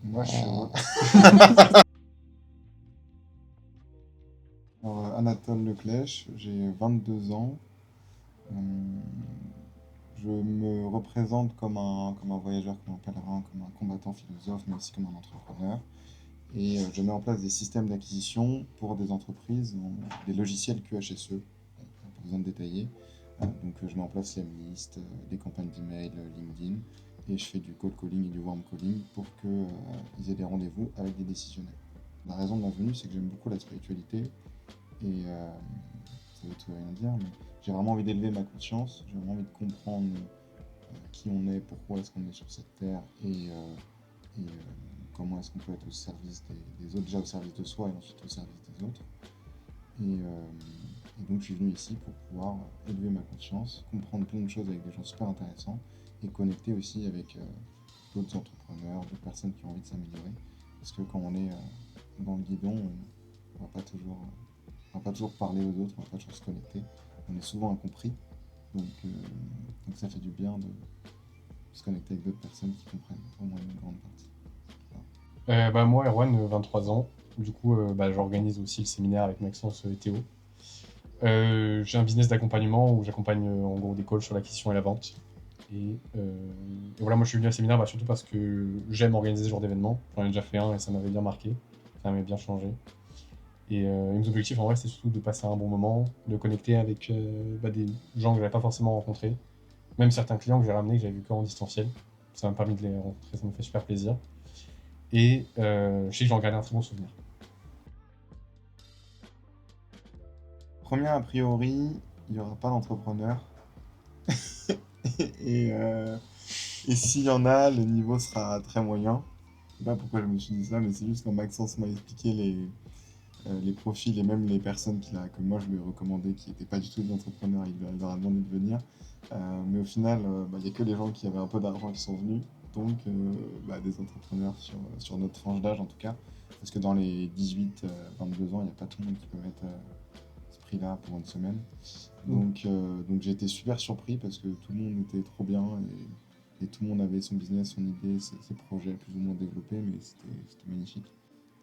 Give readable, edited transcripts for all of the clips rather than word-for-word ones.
Moi, je suis heureux. Alors, Anatole Leclèche, j'ai 22 ans. Hum, Je me représente comme un voyageur, comme un pèlerin, comme un combattant philosophe, mais aussi comme un entrepreneur. Et je mets en place des systèmes d'acquisition pour des entreprises, des logiciels QHSE, pas besoin de détailler. Je mets en place les listes, des campagnes d'email, LinkedIn, et je fais du cold calling et du warm calling pour qu'ils aient des rendez-vous avec des décisionnaires. La raison de ma venue, c'est que j'aime beaucoup la spiritualité, et ça veut tout et rien dire, mais j'ai vraiment envie d'élever ma conscience, j'ai vraiment envie de comprendre qui on est, pourquoi est-ce qu'on est sur cette terre, et comment est-ce qu'on peut être au service des autres, déjà au service de soi et ensuite au service des autres. Et, euh, et donc je suis venu ici pour pouvoir élever ma conscience, comprendre plein de choses avec des gens super intéressants et connecter aussi avec d'autres entrepreneurs, d'autres personnes qui ont envie de s'améliorer. Parce que quand on est dans le guidon, on va pas toujours, on va pas toujours parler aux autres, on va pas toujours se connecter. On est souvent incompris. Donc ça fait du bien de se connecter avec d'autres personnes qui comprennent au moins une grande partie. Moi, Erwan, 23 ans. Du coup, j'organise aussi le séminaire avec Maxence et Théo. J'ai un business d'accompagnement où j'accompagne en gros des coachs sur l'acquisition et la vente. Et voilà, moi je suis venu à ce séminaire surtout parce que j'aime organiser ce genre d'événements. J'en ai déjà fait un et ça m'avait bien marqué, ça m'avait bien changé. Et mes objectifs en vrai, c'est surtout de passer un bon moment, de connecter avec des gens que j'avais pas forcément rencontrés, même certains clients que j'ai ramenés que j'avais vu qu'en distanciel. Ça m'a permis de les rencontrer, ça me fait super plaisir. Je sais que j'en garde un très bon souvenir. Premier a priori, il n'y aura pas d'entrepreneur. et, euh, et s'il y en a, le niveau sera très moyen. Je sais pas pourquoi je me suis dit ça, mais c'est juste quand Maxence m'a expliqué les profils et même les personnes que moi je lui ai recommandées qui n'étaient pas du tout des entrepreneurs, il leur a demandé de venir. Mais au final, il n'y a que les gens qui avaient un peu d'argent qui sont venus, donc des entrepreneurs sur notre tranche d'âge en tout cas. Parce que dans les 18-22 ans, il n'y a pas tout le monde qui peut mettre ce prix-là pour une semaine. Donc j'ai été super surpris parce que tout le monde était trop bien et tout le monde avait son business, son idée, ses projets plus ou moins développés, mais c'était magnifique.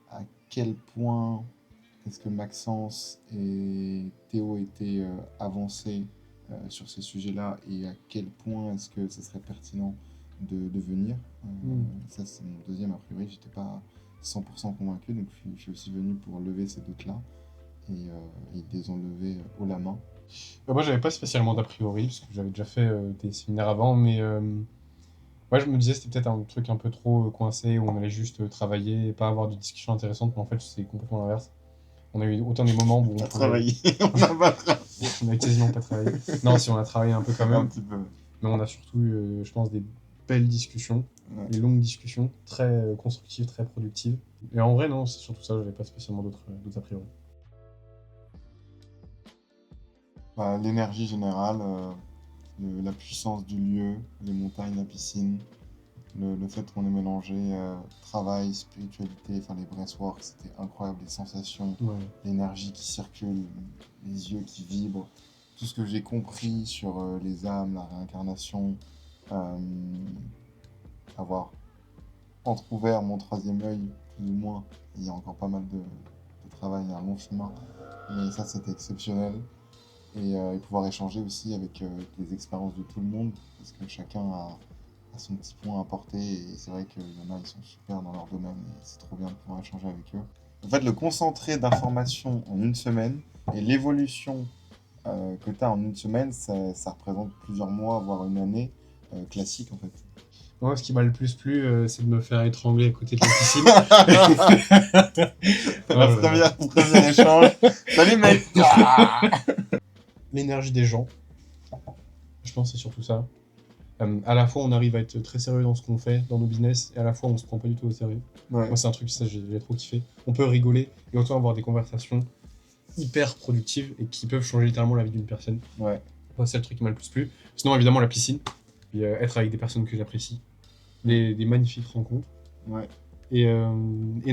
À quel point est-ce que Maxence et Théo étaient avancés sur ces sujets-là et à quel point est-ce que ce serait pertinent de venir Ça, c'est mon deuxième a priori. J'étais pas 100% convaincu, donc je suis aussi venu pour lever ces doutes-là et ils les ont levés haut la main. Moi, j'avais pas spécialement d'a priori, parce que j'avais déjà fait des séminaires avant, mais ouais, je me disais c'était peut-être un truc un peu trop coincé, où on allait juste travailler et pas avoir de discussions intéressantes, mais en fait, c'est complètement l'inverse. On a eu autant des moments où on On a pouvait. travaillé, on a pas travaillé. On a quasiment pas travaillé. Non, si on a travaillé un peu quand Un même, petit peu. mais on a surtout eu, je pense, des belles discussions, Ouais. des longues discussions, très constructives, très productives. Et en vrai, non, c'est surtout ça, j'avais pas spécialement d'autres a priori. L'énergie générale, la puissance du lieu, les montagnes, la piscine, le fait qu'on ait mélangé travail, spiritualité, enfin les breathwork, c'était incroyable, les sensations, Ouais. l'énergie qui circule, les yeux qui vibrent, tout ce que j'ai compris sur les âmes, la réincarnation, euh, avoir entrouvert mon troisième œil, plus ou moins. Il y a encore pas mal de travail, il y a un long chemin, mais ça c'était exceptionnel. Et pouvoir échanger aussi avec les expériences de tout le monde, parce que chacun a son petit point à apporter, et c'est vrai qu'il y en a, ils sont super dans leur domaine, et c'est trop bien de pouvoir échanger avec eux. En fait, le concentré d'informations en une semaine, et l'évolution que tu as en une semaine, ça représente plusieurs mois, voire une année classique en fait. Moi, ce qui m'a le plus plu, c'est de me faire étrangler à côté de la piscine. Non, Premier échange. Salut mec. L'énergie des gens, je pense que c'est surtout ça. À la fois, on arrive à être très sérieux dans ce qu'on fait, dans nos business, et à la fois, on se prend pas du tout au sérieux. Ouais. Moi, c'est un truc, ça, j'ai trop kiffé. On peut rigoler et autant avoir des conversations hyper productives et qui peuvent changer littéralement la vie d'une personne. Ouais. Moi, c'est le truc qui m'a le plus plu. Sinon, évidemment, la piscine, puis être avec des personnes que j'apprécie, des magnifiques rencontres. Ouais. Et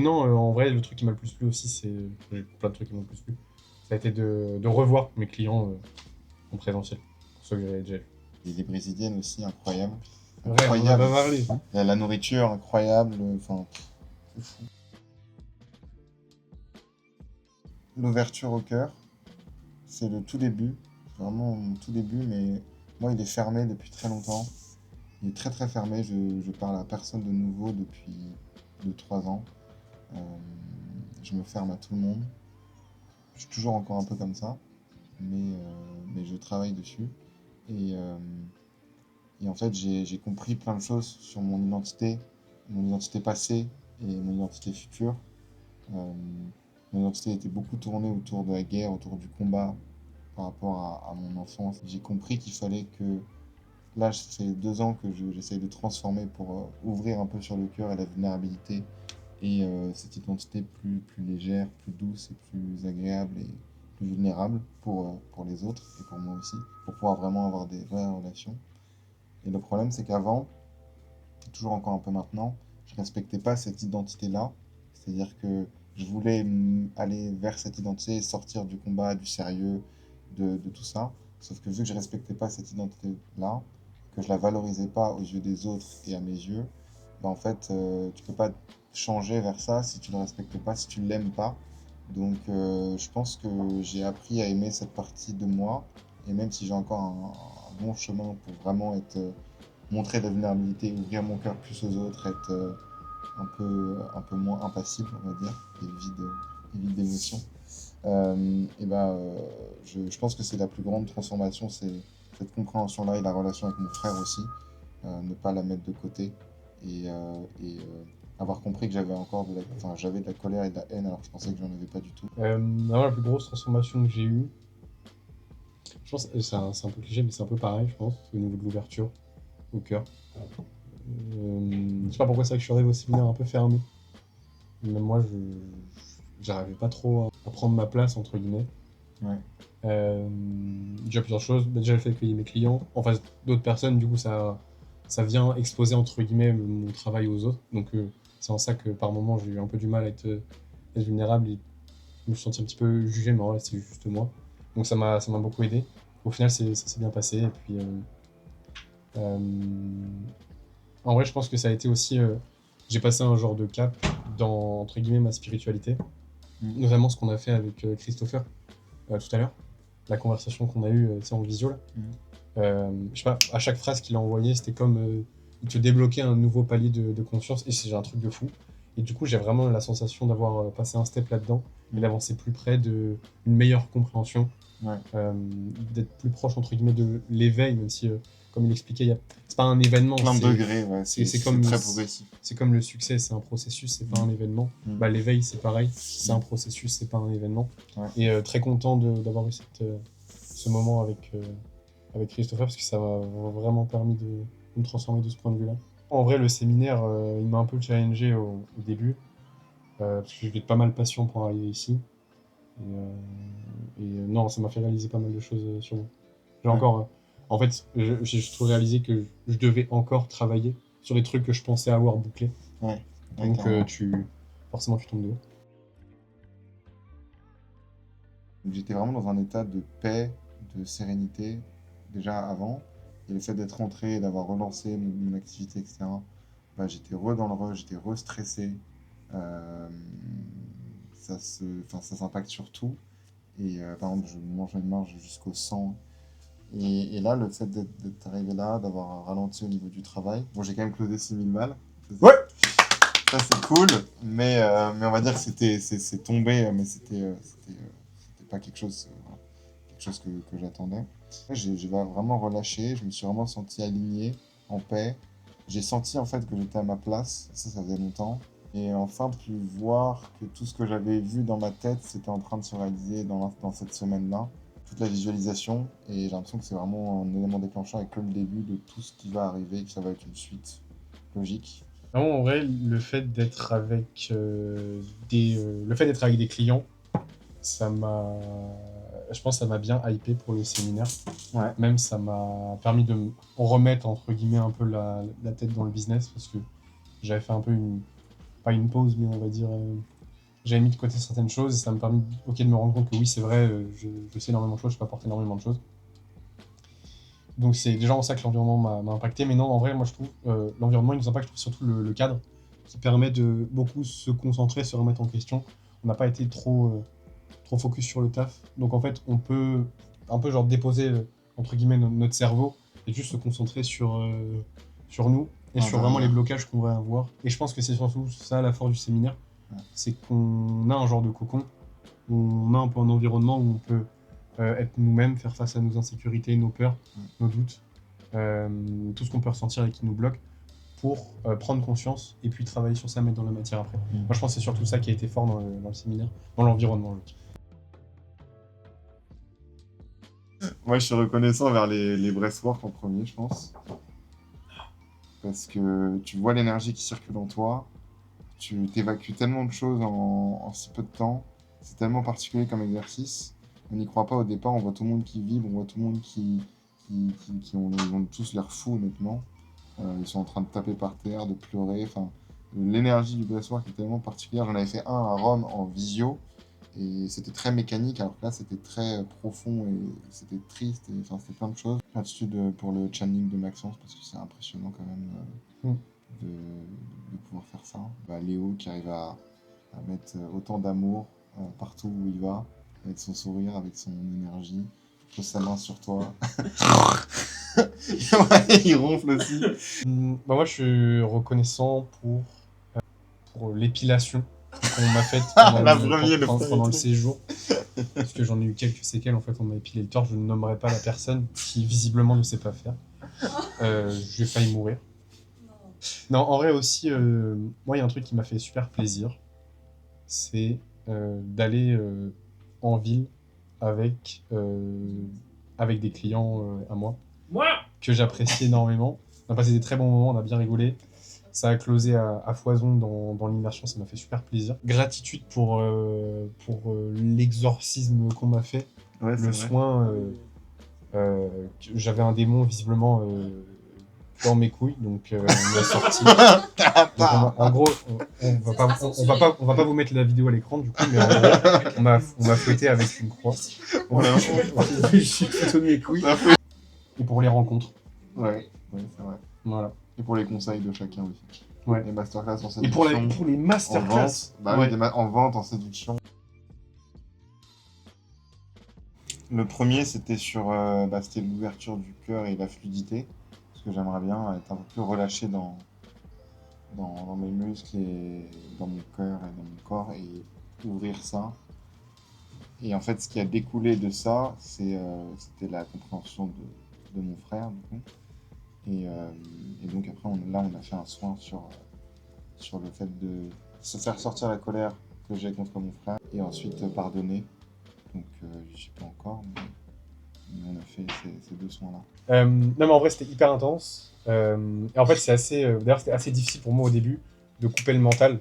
non, en vrai, le truc qui m'a le plus plu aussi, j'ai plein de trucs qui m'ont le plus plu. Ça a été de revoir mes clients en présentiel, pour ceux que j'avais déjà vus. Et les brésiliennes aussi, incroyables. Ouais, on en a pas parlé. La nourriture, incroyable. Enfin, C'est fou. L'ouverture au cœur, c'est le tout début, vraiment le tout début, mais moi il est fermé depuis très longtemps. Il est très très fermé, je parle à personne de nouveau depuis 2 3 ans. Euh, je me ferme à tout le monde. Je suis toujours encore un peu comme ça, mais je travaille dessus. Et, euh, et en fait, j'ai compris plein de choses sur mon identité passée et mon identité future. Euh, Mon identité était beaucoup tournée autour de la guerre, autour du combat par rapport à mon enfance. J'ai compris qu'il fallait que, là, ça fait 2 ans que j'essaye de transformer pour ouvrir un peu sur le cœur et la vulnérabilité et cette identité plus légère, plus douce et plus agréable et plus vulnérable pour les autres et pour moi aussi, pour pouvoir vraiment avoir des vraies relations. Et le problème, c'est qu'avant, et toujours encore un peu maintenant, je respectais pas cette identité-là. C'est-à-dire que je voulais aller vers cette identité et sortir du combat, du sérieux, de tout ça. Sauf que vu que je respectais pas cette identité-là, que je la valorisais pas aux yeux des autres et à mes yeux, bah en fait, tu peux pas changer vers ça si tu le respectes pas, si tu l'aimes pas. Donc, je pense que j'ai appris à aimer cette partie de moi. Et même si j'ai encore un bon chemin pour vraiment montrer de la vulnérabilité, ouvrir mon cœur plus aux autres, être un peu moins impassible, on va dire, et vide d'émotions. Et ben, je pense que c'est la plus grande transformation, c'est cette compréhension-là et la relation avec mon frère aussi, ne pas la mettre de côté et avoir compris que j'avais de la colère et de la haine alors que je pensais que j'en avais pas du tout. Non, la plus grosse transformation que j'ai eue, je pense, c'est un peu cliché, mais c'est un peu pareil, je pense, au niveau de l'ouverture au cœur. Je sais pas pourquoi c'est vrai que je suis arrivé au séminaire un peu fermé. Même moi, j'arrivais pas trop à prendre ma place, entre guillemets. Ouais, Déjà plusieurs choses. Bah, déjà le fait d'accueillir mes clients en face d'autres personnes, du coup, ça vient exposer, entre guillemets, mon travail aux autres. Donc, c'est en ça que par moments, j'ai eu un peu du mal à être vulnérable et me sentir un petit peu jugé, mais en vrai, c'est juste moi. Donc, ça m'a beaucoup aidé. Au final, ça s'est bien passé. Et puis, euh, en vrai, je pense que ça a été aussi. J'ai passé un genre de cap dans, entre guillemets, ma spiritualité. Notamment ce qu'on a fait avec Christopher tout à l'heure. La conversation qu'on a eue en visio. Là. Je sais pas, à chaque phrase qu'il a envoyée, c'était comme il te débloquait un nouveau palier de conscience. Et c'est un truc de fou. Et du coup, j'ai vraiment la sensation d'avoir passé un step là-dedans et d'avancer plus près d'une meilleure compréhension. ouais. D'être plus proche, entre guillemets, de l'éveil, même si, comme il expliquait, c'est pas un événement. Plein de degrés, ouais, c'est comme, très progressif. c'est comme le succès, c'est un processus, c'est pas un événement. Bah, l'éveil, c'est pareil, c'est un processus, c'est pas un événement. Ouais. Et très content d'avoir eu ce moment avec Christopher, parce que ça m'a vraiment permis de me transformer de ce point de vue-là. En vrai, le séminaire, il m'a un peu challengé au début, parce que j'avais pas mal de passion pour arriver ici. Non, ça m'a fait réaliser pas mal de choses sur moi. J'ai encore. En fait, j'ai surtout réalisé que je devais encore travailler sur les trucs que je pensais avoir bouclés. Ouais, Donc, carrément. forcément, tu tombes de haut. Donc, j'étais vraiment dans un état de paix, de sérénité, déjà avant. Et le fait d'être rentré, d'avoir relancé mon activité, etc., bah, j'étais dans le rush, j'étais stressé. Euh, ça s'impacte sur tout. Et par exemple, je mange une marge jusqu'au sang. Et là, le fait d'être arrivé là, d'avoir ralenti au niveau du travail. Bon, j'ai quand même closé 6 000 balles. Ouais. Ça, c'est cool. Mais on va dire que c'est tombé, mais c'était pas quelque chose que j'attendais. J'ai vraiment relâché, je me suis vraiment senti aligné, en paix. J'ai senti en fait que j'étais à ma place, ça faisait longtemps. Et enfin, pu voir que tout ce que j'avais vu dans ma tête, c'était en train de se réaliser dans cette semaine-là. Toute la visualisation, et j'ai l'impression que c'est vraiment un élément déclencheur et que le début de tout ce qui va arriver, que ça va être une suite logique. Vraiment, en vrai, le fait d'être avec des clients, ça m'a, je pense, que ça m'a bien hypé pour le séminaire. Ouais. Même ça m'a permis de me remettre entre guillemets un peu la tête dans le business parce que j'avais fait un peu pas une pause, mais on va dire, j'avais mis de côté certaines choses et ça m'a permis de me rendre compte que oui, c'est vrai, je sais énormément de choses, je peux apporter énormément de choses. Donc c'est déjà en ça que l'environnement m'a impacté. Mais non, en vrai, moi je trouve l'environnement il nous impacte, je trouve surtout le cadre. qui permet de beaucoup se concentrer, se remettre en question. On n'a pas été trop focus sur le taf. Donc en fait, on peut un peu genre déposer, entre guillemets, notre cerveau et juste se concentrer sur nous et sur vraiment les blocages qu'on va avoir. Et je pense que c'est surtout ça la force du séminaire, c'est qu'on a un genre de cocon, on a un peu un environnement où on peut être nous-mêmes, faire face à nos insécurités, nos peurs, nos doutes, tout ce qu'on peut ressentir et qui nous bloque, pour prendre conscience et puis travailler sur ça, mettre dans la matière après. Moi, je pense que c'est surtout ça qui a été fort dans le séminaire, dans l'environnement. Moi, je suis reconnaissant vers les breathwork en premier, je pense. Parce que tu vois l'énergie qui circule en toi, tu t'évacues tellement de choses en si peu de temps. C'est tellement particulier comme exercice. On n'y croit pas au départ, on voit tout le monde qui vibre, on voit tout le monde qui ils ont tous l'air fous, honnêtement. Ils sont en train de taper par terre, de pleurer. Enfin, l'énergie du breathwork est tellement particulière. J'en avais fait un à Rome en visio. Et c'était très mécanique, alors que là, c'était très profond et c'était triste. Et, enfin, c'était plein de choses. Gratitude pour le channeling de Maxence, parce que c'est impressionnant quand même de pouvoir faire ça. Bah, Léo qui arrive à mettre autant d'amour partout où il va, avec son sourire, avec son énergie. Il pose sa main sur toi. Ouais, il ronfle aussi. Bah moi, je suis reconnaissant pour l'épilation qu'on m'a faite pendant le séjour. Parce que j'en ai eu quelques séquelles, en fait, on m'a épilé le torse. Je ne nommerai pas la personne qui, visiblement, ne sait pas faire. J'ai failli mourir. Non, en vrai aussi, moi, il y a un truc qui m'a fait super plaisir. C'est d'aller en ville avec des clients à moi, que j'apprécie énormément. On a passé des très bons moments, on a bien rigolé. Ça a closé à foison dans l'immersion, ça m'a fait super plaisir. Gratitude pour l'exorcisme qu'on m'a fait, Ouais, le soin. J'avais un démon visiblement dans mes couilles, donc on l'a sorti. Donc en gros, on va pas vous mettre la vidéo à l'écran du coup, mais en gros, on m'a fouetté avec une croix. Je suis plutôt de mes couilles. Et pour les rencontres. Ouais, c'est vrai. Voilà. Et pour les conseils de chacun aussi. Ouais. Les masterclass en séduction. Et pour les masterclass. Bah oui, en vente, en séduction. Le premier, c'était c'était l'ouverture du cœur et la fluidité. Parce que j'aimerais bien être un peu plus relâché dans mes muscles et dans mon cœur et dans mon corps et ouvrir ça. Et en fait, ce qui a découlé de ça, c'était la compréhension de mon frère, du coup. Et donc après, on a fait un soin sur le fait de se faire sortir la colère que j'ai contre mon frère et ensuite pardonner. Donc je sais pas encore, mais on a fait ces deux soins-là. Non mais en vrai c'était hyper intense. Et en fait c'est assez, d'ailleurs c'était assez difficile pour moi au début de couper le mental.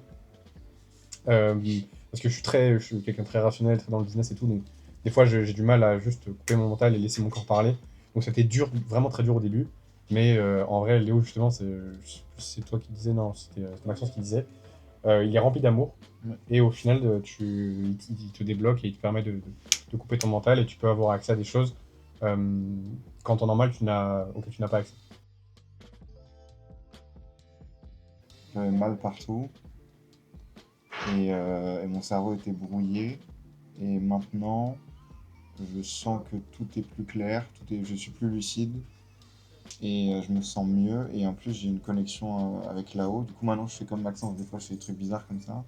Parce que je suis quelqu'un de très rationnel, très dans le business et tout, donc des fois j'ai du mal à juste couper mon mental et laisser mon corps parler. Donc c'était dur, vraiment très dur au début. Mais en vrai, Léo, justement, c'est toi qui disais, non, c'était Maxence qui disait, il est rempli d'amour. Ouais. Et au final, il te débloque et il te permet de couper ton mental et tu peux avoir accès à des choses qu'en temps normal, auxquelles tu n'as pas accès. J'avais mal partout et mon cerveau était brouillé. Et maintenant, je sens que tout est plus clair, je suis plus lucide et je me sens mieux. Et en plus, j'ai une connexion avec là-haut. Du coup, maintenant, je fais comme Maxence. Des fois, je fais des trucs bizarres comme ça.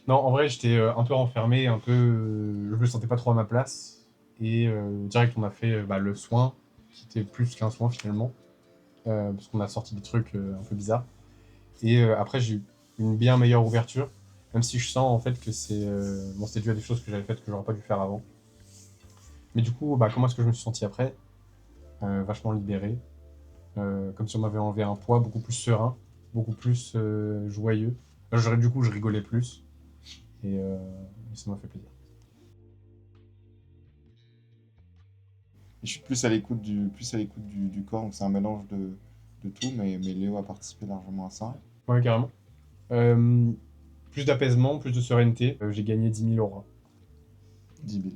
Non, en vrai, j'étais un peu renfermé, je me sentais pas trop à ma place. Et direct, on a fait le soin, qui était plus qu'un soin finalement, parce qu'on a sorti des trucs un peu bizarres. Et après, j'ai eu une bien meilleure ouverture, même si je sens en fait que c'était dû à des choses que j'avais faites que j'aurais pas dû faire avant. Mais du coup, comment est-ce que je me suis senti après? Vachement libéré, comme si on m'avait enlevé un poids, beaucoup plus serein, beaucoup plus joyeux. Du coup, je rigolais plus. Et ça m'a fait plaisir. Et je suis plus à l'écoute du corps, donc c'est un mélange de tout, mais Léo a participé largement à ça. Ouais, carrément. Plus d'apaisement, plus de sérénité. J'ai gagné 10 000 euros. 10 000.